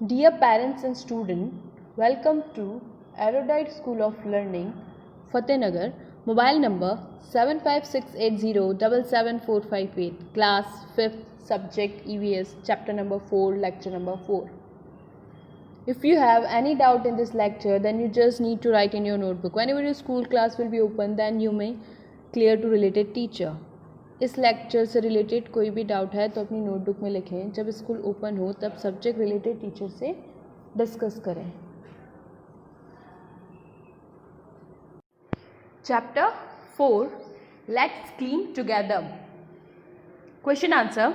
Dear parents and students, welcome to Erudite School of Learning, Fatehnagar. Mobile number 7568077458. Class 5th, subject EVS, chapter number 4, lecture number 4. If you have any doubt in this lecture, then you just need to write in your notebook. Whenever your school class will be open, then you may clear to related teacher. इस lecture से related कोई भी doubt है तो अपनी notebook में लिखें. जब स्कूल ओपन हो तब सब्जेक्ट रिलेटेड टीचर से डिस्कस करें. Chapter 4, let's clean together. Question answer,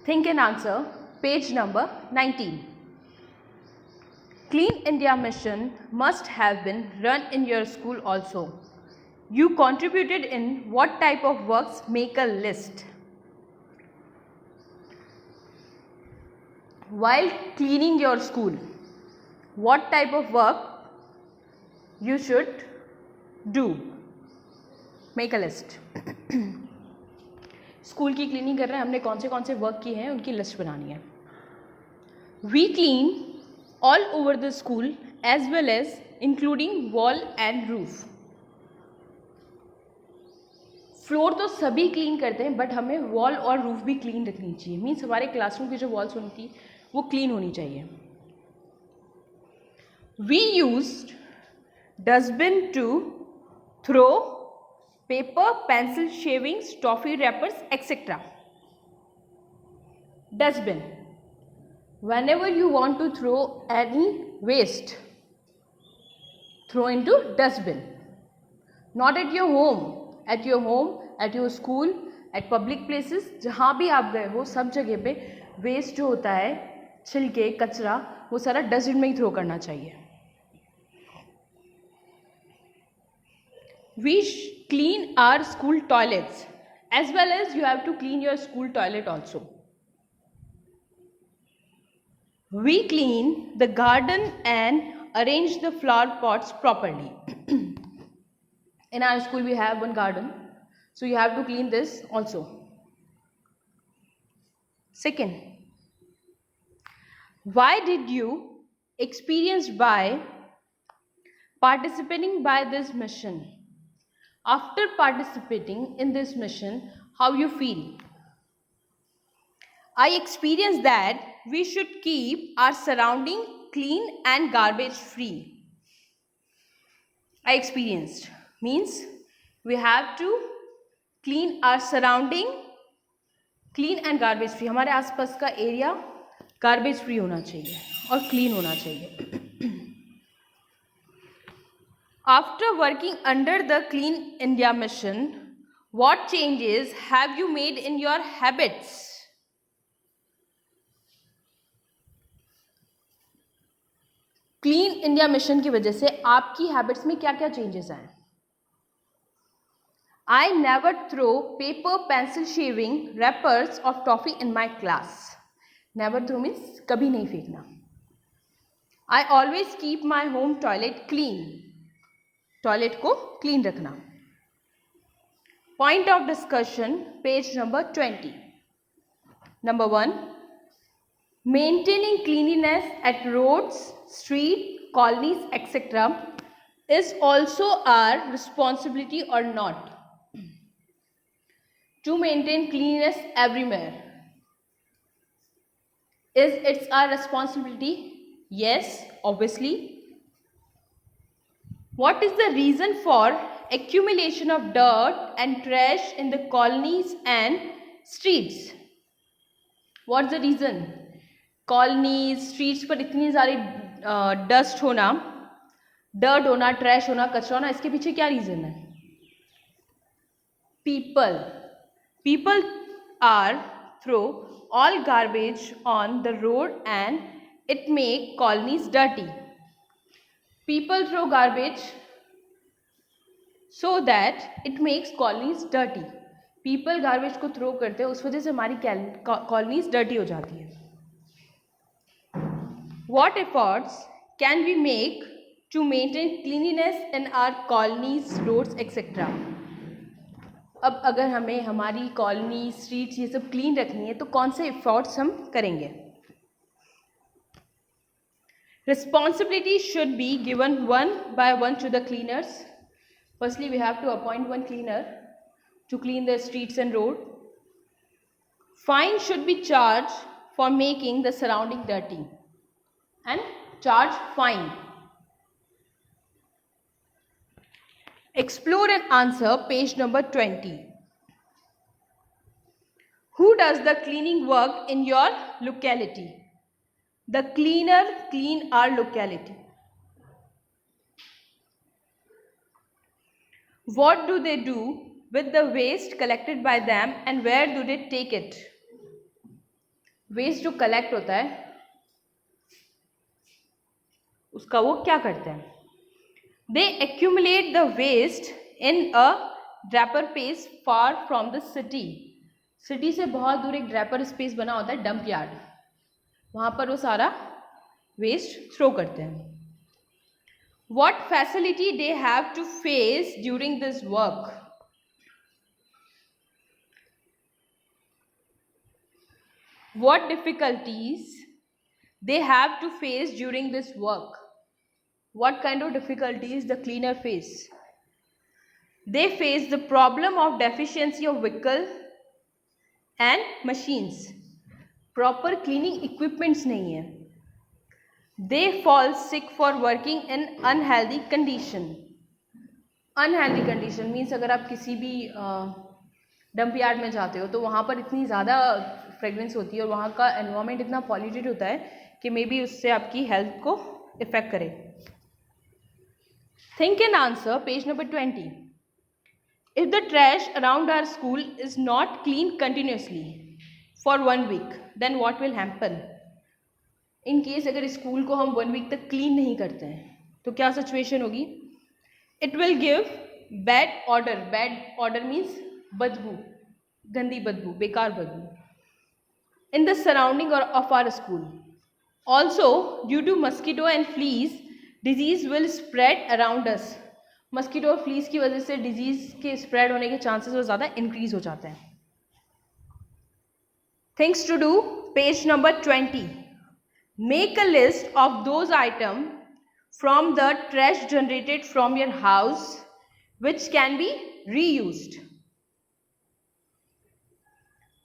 think and answer, page number 19. Clean India mission must have been run in your school also. You contributed in what type of works? Make a list. While cleaning your school, what type of work you should do? Make a list. School की cleaning कर रहे हैं, हमने कौन से work किए हैं उनकी लिस्ट बनानी है. We clean all over the school as well as including wall and roof. Floor तो सभी क्लीन करते हैं बट हमें वॉल और रूफ भी क्लीन रखनी चाहिए. मीन्स हमारे क्लासरूम की जो वॉल्स होती वो क्लीन होनी चाहिए. We used dustbin to throw paper, pencil, shavings, toffee wrappers etcetera. Dustbin, whenever you want to throw any waste, throw into dustbin. Not at your home, at your home, at your school, at public places. जहाँ भी आप गए हो सब जगह पे waste जो होता है, छिलके, कचरा, वो सारा डस्टबिन में ही थ्रो करना चाहिए. We clean our school toilets as well as you have to clean your school toilet also. We clean the garden and arrange the flower pots properly. In our school we have one garden, so you have to clean this also. Second, why did you experience by participating by this mission? After participating in this mission, how you feel? I experienced that we should keep our surrounding clean and garbage free. I experienced means we have to clean our surrounding clean and garbage free. हमारे आसपास का area garbage free होना चाहिए और clean होना चाहिए. After working under the Clean India mission, what changes have you made in your habits? Clean India mission की वजह से आपकी हैबिट्स में क्या क्या चेंजेस आए? I never throw paper, pencil, shaving, wrappers of toffee in my class. Never throw means कभी नहीं फेंकना. I always keep my home toilet clean. Toilet को क्लीन रखना. Point of discussion, page number 20. Number 1, maintaining cleanliness at roads, street, colonies, etc. is also our responsibility or not? To maintain cleanliness everywhere, is it's our responsibility? Yes, obviously. What is the reason for accumulation of dirt and trash in the colonies and streets? What's the reason? Colonies, streets पर इतनी सारी dust होना, dirt होना, trash होना, कचरा होना, इसके पीछे क्या रीज़न है? People are throw all garbage on the road and it make colonies dirty. People throw garbage so that it makes colonies dirty. People garbage को थ्रो करते हैं, उस वजह से हमारी कॉलोनीज डर्टी हो जाती है. What efforts can we make to maintain cleanliness in our colonies, roads, etc. अब अगर हमें हमारी कॉलोनी, स्ट्रीट्स ये सब क्लीन रखनी है तो कौन से एफर्ट्स हम करेंगे? Responsibility should be given one by one to the cleaners. Firstly, we have to appoint one cleaner to clean the streets and road. Fine should be charged for making the surrounding dirty and charge fine. Explore and answer page number 20. Who does the cleaning work in your locality? The cleaner clean our locality. What do they do with the waste collected by them and where do they take it? Waste जो collect होता है उसका वो क्या करते हैं? They accumulate the waste in a draper space far from the city. City से बहुत दूर एक ड्रैपर स्पेस बना होता है डंप यार्ड, वहाँ पर वो सारा वेस्ट थ्रो करते हैं. What facility they have to face during this work? What difficulties they have to face during this work? What kind of difficulties the cleaner face? They face the problem of deficiency of vehicle and machines. Proper cleaning equipments नहीं है. They fall sick for working in unhealthy condition. Unhealthy condition means अगर आप किसी भी dump yard में जाते हो तो वहाँ पर इतनी ज़्यादा फ्रेगरेंस होती है और वहाँ का एनवायरनमेंट इतना पॉल्यूटेड होता है कि मे बी उससे आपकी हेल्थ को इफेक्ट करे. Think and answer page number 20. If the trash around our school is not cleaned continuously for 1 week, then what will happen? In case अगर स्कूल को हम 1 वीक तक क्लीन नहीं करते हैं तो क्या सिचुएशन होगी? It will give bad odour. Bad odour means बदबू, गंदी बदबू, बेकार बदबू in the surrounding of our school. Also due to mosquito and flies disease will spread around us. Mosquito और फ्लीज की वजह से डिजीज के स्प्रेड होने के चांसेस और ज़्यादा इंक्रीज हो जाते हैं. Things to do page number 20. Make a list of those items from the trash generated from your house which can be reused.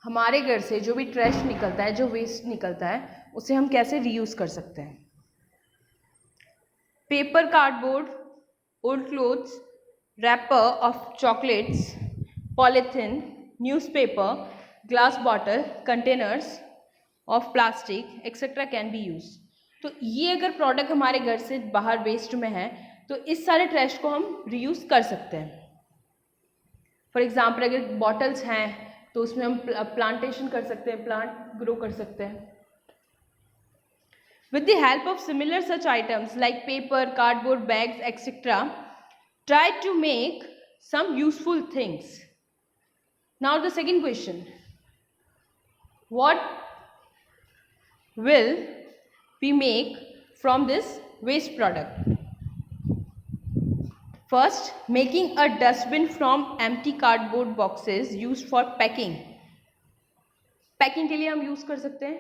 हमारे घर से जो भी ट्रैश निकलता है, जो वेस्ट निकलता है, उसे हम कैसे रीयूज कर सकते हैं? Paper, cardboard, old clothes, wrapper of chocolates, polythene, newspaper, glass bottle, containers of plastic etcetera can be use. तो ये अगर प्रोडक्ट हमारे घर से बाहर वेस्ट में है तो इस सारे ट्रैश को हम रीयूज कर सकते हैं. फॉर एग्जाम्पल अगर बॉटल्स हैं तो उसमें हम प्लांटेशन कर सकते हैं, प्लांट ग्रो कर सकते हैं. With the help of similar such items like paper, cardboard, bags etcetera, try to make some useful things. Now the second question, what will we make from this waste product? First, making a dustbin from empty cardboard boxes used for packing. Packing के लिए हम use कर सकते हैं,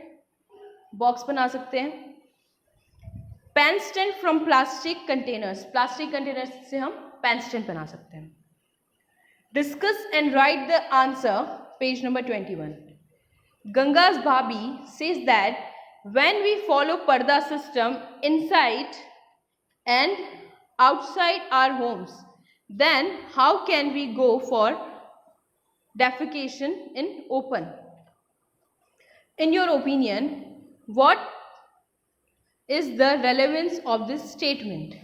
box बना सकते हैं. Pen stand from plastic containers. Plastic containers से हम पेन स्टैंड बना सकते हैं. Discuss and write the answer page number 21. Ganga's Bhabhi says that when we follow parda system inside and outside our homes, then how can we go for defecation in open? In your opinion, what is the relevance of this statement?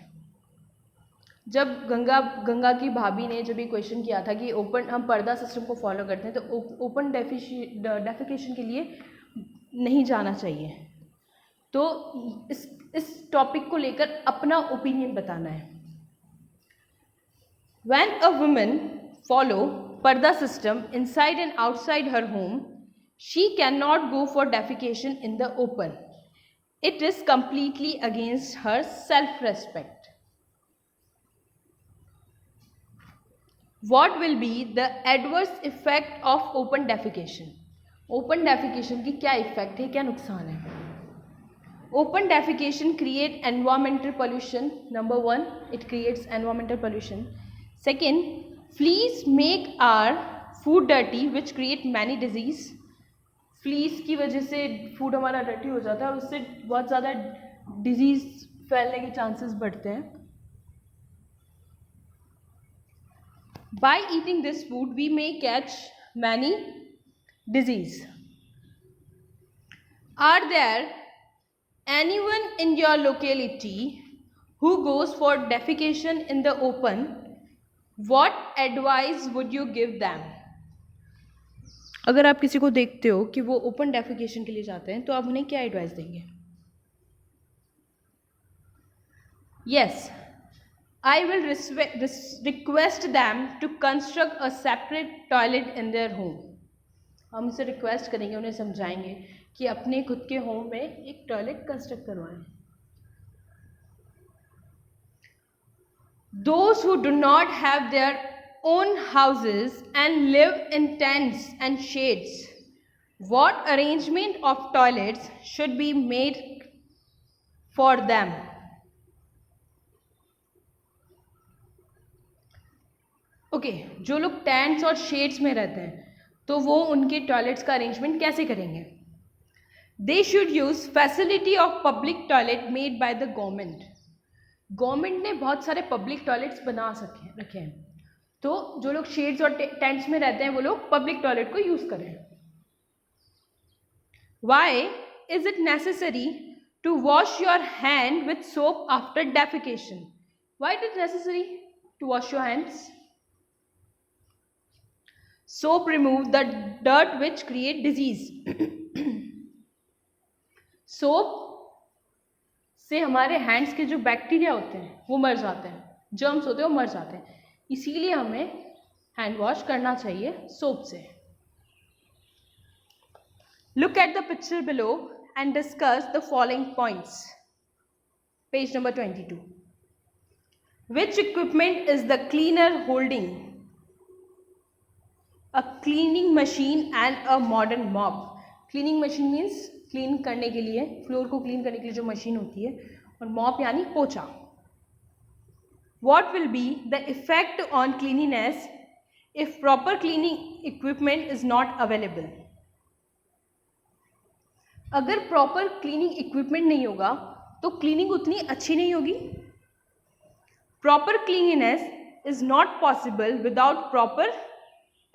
जब गंगा की भाभी ने जब ये question किया था कि open हम पर्दा सिस्टम को फॉलो करते हैं तो ओपन डेफिकेशन के लिए नहीं जाना चाहिए, तो इस टॉपिक को लेकर अपना ओपिनियन बताना है. व्हेन अ वुमन फॉलो पर्दा system inside and outside her home, she can not go for defecation in the open. It is completely against her self respect. What will be the adverse effect of open defecation? Open defecation की क्या effect है, क्या नुकसान है? Open defecation create environmental pollution. Number 1, it creates environmental pollution. Second, fleas make our food dirty, which create many disease. Fleece की वजह से food हमारा डर्टी हो जाता है और उससे बहुत ज़्यादा डिजीज फैलने के चांसेस बढ़ते हैं. By eating this food, we may catch many disease. Are there anyone in your locality who goes for defecation in the open? What advice would you give them? अगर आप किसी को देखते हो कि वो ओपन डेफिकेशन के लिए जाते हैं तो आप उन्हें क्या एडवाइस देंगे? Yes, I will request them to construct a separate toilet in their home. हम उनसे रिक्वेस्ट करेंगे, उन्हें समझाएंगे कि अपने खुद के होम में एक टॉयलेट कंस्ट्रक्ट करवाएं. Those who do not have their own houses and live in tents and shades, what arrangement of toilets should be made for them? Okay, जो लोग टेंट्स और शेड्स में रहते हैं तो वो उनके टॉयलेट्स का अरेंजमेंट कैसे करेंगे? They should use facility of public toilet made by the government. Government ने बहुत सारे पब्लिक टॉयलेट्स बना रखे हैं, तो जो लोग शेड्स और टेंट्स में रहते हैं वो लोग पब्लिक टॉयलेट को यूज करें. Why is it necessary to wash your hand with soap after defecation? Why it is necessary to wash your hands? Soap remove the dirt which create disease. Soap से हमारे hands के जो bacteria होते हैं वो मर जाते हैं, जर्म्स होते हैं वो मर जाते हैं, इसीलिए हमें हैंड वॉश करना चाहिए सोप से. Look at the picture below and discuss the following points. Page number 22. Which equipment is the cleaner holding? A cleaning machine and a modern mop. Cleaning machine means clean करने के लिए, floor को clean करने के लिए जो machine होती है, और मॉप यानी पोछा. What will be the effect on cleanliness if proper cleaning equipment is not available? अगर प्रॉपर क्लीनिंग इक्विपमेंट नहीं होगा तो क्लीनिंग उतनी अच्छी नहीं होगी. Proper cleanliness is not possible without proper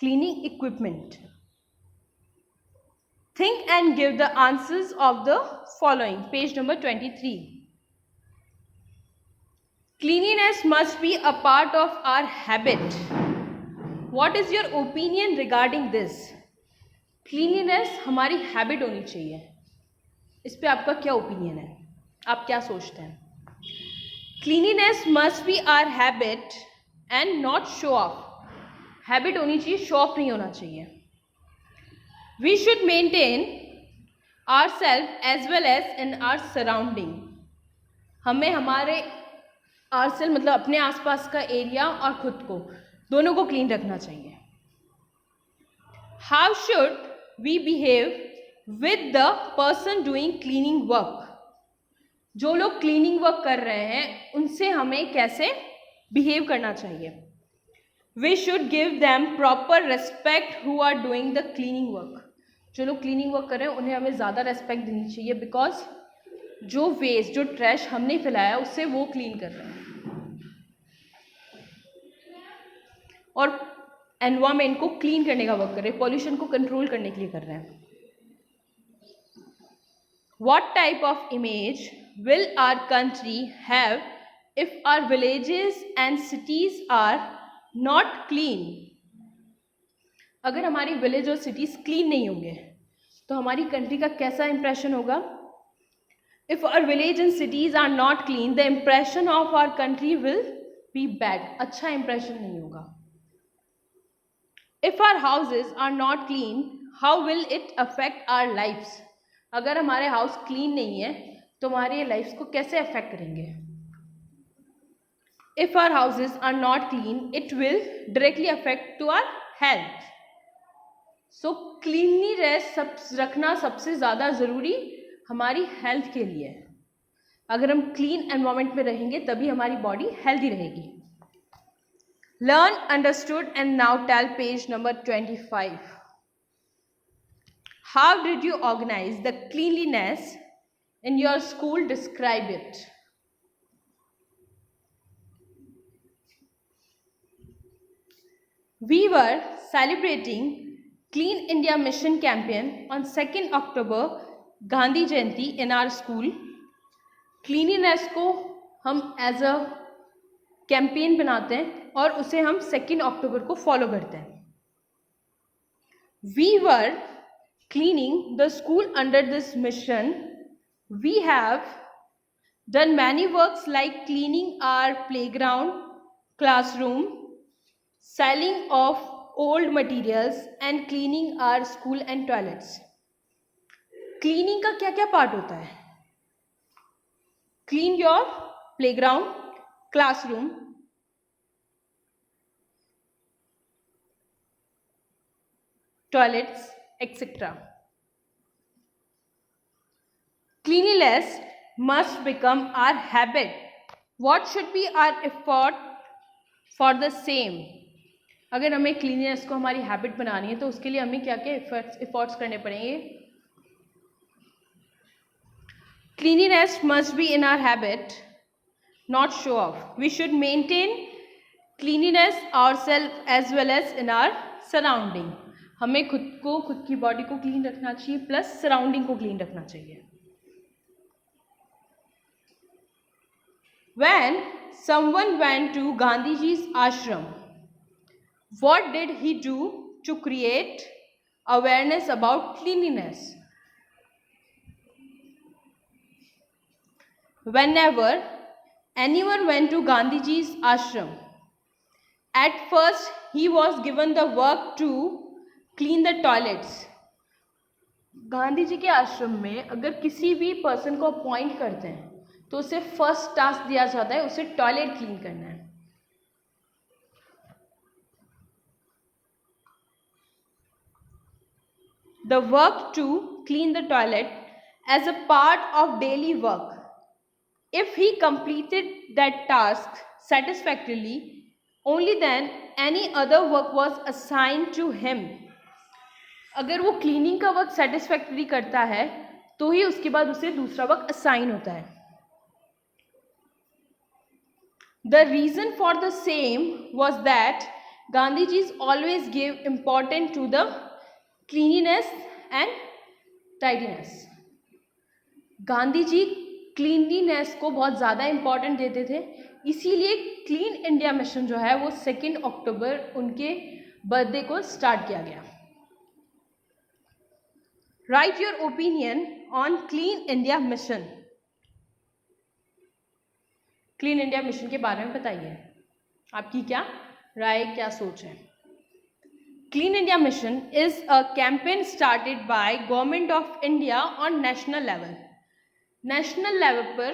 cleaning equipment. Think and give the answers of the following. Page number 23. Cleanliness must be a part of our habit. What is your opinion regarding this? Cleanliness हमारी habit होनी चाहिए. इस पे आपका क्या opinion है? आप क्या सोचते हैं? Cleanliness must be our habit and not show off. Habit होनी चाहिए, शो ऑफ नहीं होना चाहिए. We should maintain our self as well as in our surrounding. हमें हमारे आवर सेल्फ मतलब अपने आसपास का एरिया और खुद को दोनों को क्लीन रखना चाहिए. How should we behave with the person doing cleaning work? जो लोग क्लीनिंग वर्क कर रहे हैं उनसे हमें कैसे बिहेव करना चाहिए? We should give them proper respect who are doing the cleaning work. जो लोग क्लीनिंग वर्क कर रहे हैं उन्हें हमें ज़्यादा रेस्पेक्ट देनी चाहिए, बिकॉज जो वेस्ट, जो ट्रैश हमने फैलाया उससे वो क्लीन कर रहे हैं और एनवायरमेंट को क्लीन करने का वर्क कर रहे हैं, पॉल्यूशन को कंट्रोल करने के लिए कर रहे हैं. What type of image will our country have if our villages and cities are not clean? अगर हमारी विलेज और सिटीज क्लीन नहीं होंगे तो हमारी कंट्री का कैसा इंप्रेशन होगा? If our village and cities are not clean the impression of our country will be bad. अच्छा इंप्रेशन नहीं होगा. If our houses are not clean how will it affect our lifes? अगर हमारे house clean नहीं है तो हमारी lives को कैसे अफेक्ट करेंगे? If our houses are not clean, it will directly affect to our health. So cleanliness रखना सबसे ज़्यादा ज़रूरी हमारी हेल्थ के लिए है। अगर हम क्लीन एनवायरनमेंट में रहेंगे तभी हमारी बॉडी हेल्दी रहेगी। Learn, understood and now tell page number 25. How did you organize the cleanliness in your school? Describe it. We were celebrating Clean India Mission campaign on 2nd October, Gandhi Jayanti, in our school. Cleanliness को हम as a campaign बनाते हैं और उसे हम 2nd October को follow करते हैं. We were cleaning the school under this mission. We have done many works like cleaning our playground, classroom, selling of old materials and cleaning our school and toilets. Cleaning का क्या क्या part होता है? Clean your playground, classroom, toilets, etc. Cleanliness must become our habit. What should be our effort for the same? अगर हमें cleanness को हमारी habit बनानी है तो उसके लिए हमें क्या क्या एफर्ट्स करने पड़ेंगे? Cleanliness must be in our habit, not show off. We should maintain cleanliness ourselves as well as in our surrounding. हमें खुद की बॉडी को क्लीन रखना चाहिए प्लस सराउंडिंग को क्लीन रखना चाहिए. When someone went to Gandhiji's ashram, what did he do to create awareness about cleanliness? Whenever anyone went to Gandhiji's ashram, at first he was given the work to clean the toilets. Gandhi ji के आश्रम में अगर किसी भी person को appoint करते हैं तो उसे फर्स्ट टास्क दिया जाता है, उसे टॉयलेट क्लीन करना है. The work to clean the toilet as a part of daily work. If he completed that task satisfactorily, only then any other work was assigned to him. अगर वो cleaning का work satisfactory करता है तो ही उसके बाद उसे दूसरा वर्क असाइन होता है. The reason for the same was that Gandhiji's always gave importance to the cleanliness and tidiness. Gandhi ji cleanliness को बहुत ज़्यादा इम्पॉर्टेंट देते थे, इसीलिए क्लीन इंडिया मिशन जो है वो 2 अक्टूबर उनके बर्थडे को स्टार्ट किया गया. Right your opinion on clean India mission. Clean India mission के बारे में बताइए, आपकी क्या राय, क्या सोच है? Clean India mission is a campaign started by government of India on national level. National level पर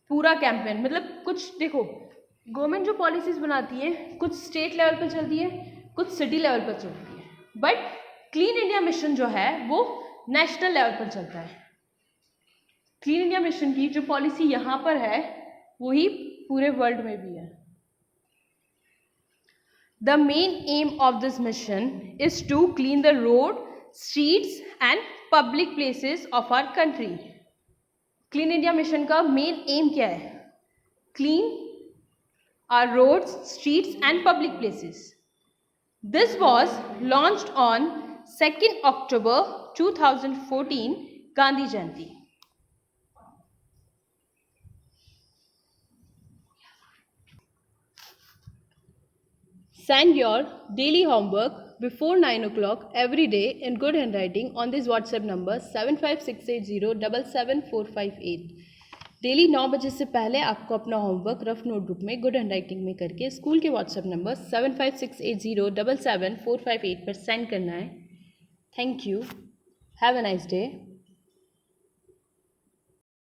पूरा कैंपेन, मतलब कुछ देखो, गवर्नमेंट जो पॉलिसीज बनाती है कुछ स्टेट लेवल पर चलती है, कुछ सिटी लेवल पर चलती है, बट क्लीन इंडिया मिशन जो है वो नेशनल लेवल पर चलता है. क्लीन इंडिया मिशन की जो पॉलिसी यहाँ पर है वही पूरे वर्ल्ड में भी है. The main aim of this mission is to clean the road, streets and public places of our country. Clean India mission का मेन एम क्या है? Clean our roads, streets and public places. This was launched on 2 October 2014, Gandhi Jayanti. Send your daily homework before 9 o'clock every day in good handwriting on this WhatsApp number 7568077458. Daily 9 बजे से पहले आपको अपना homework rough notebook में good handwriting में करके school के WhatsApp number 7568077458 पर सेंड करना है. Thank you. Have a nice day.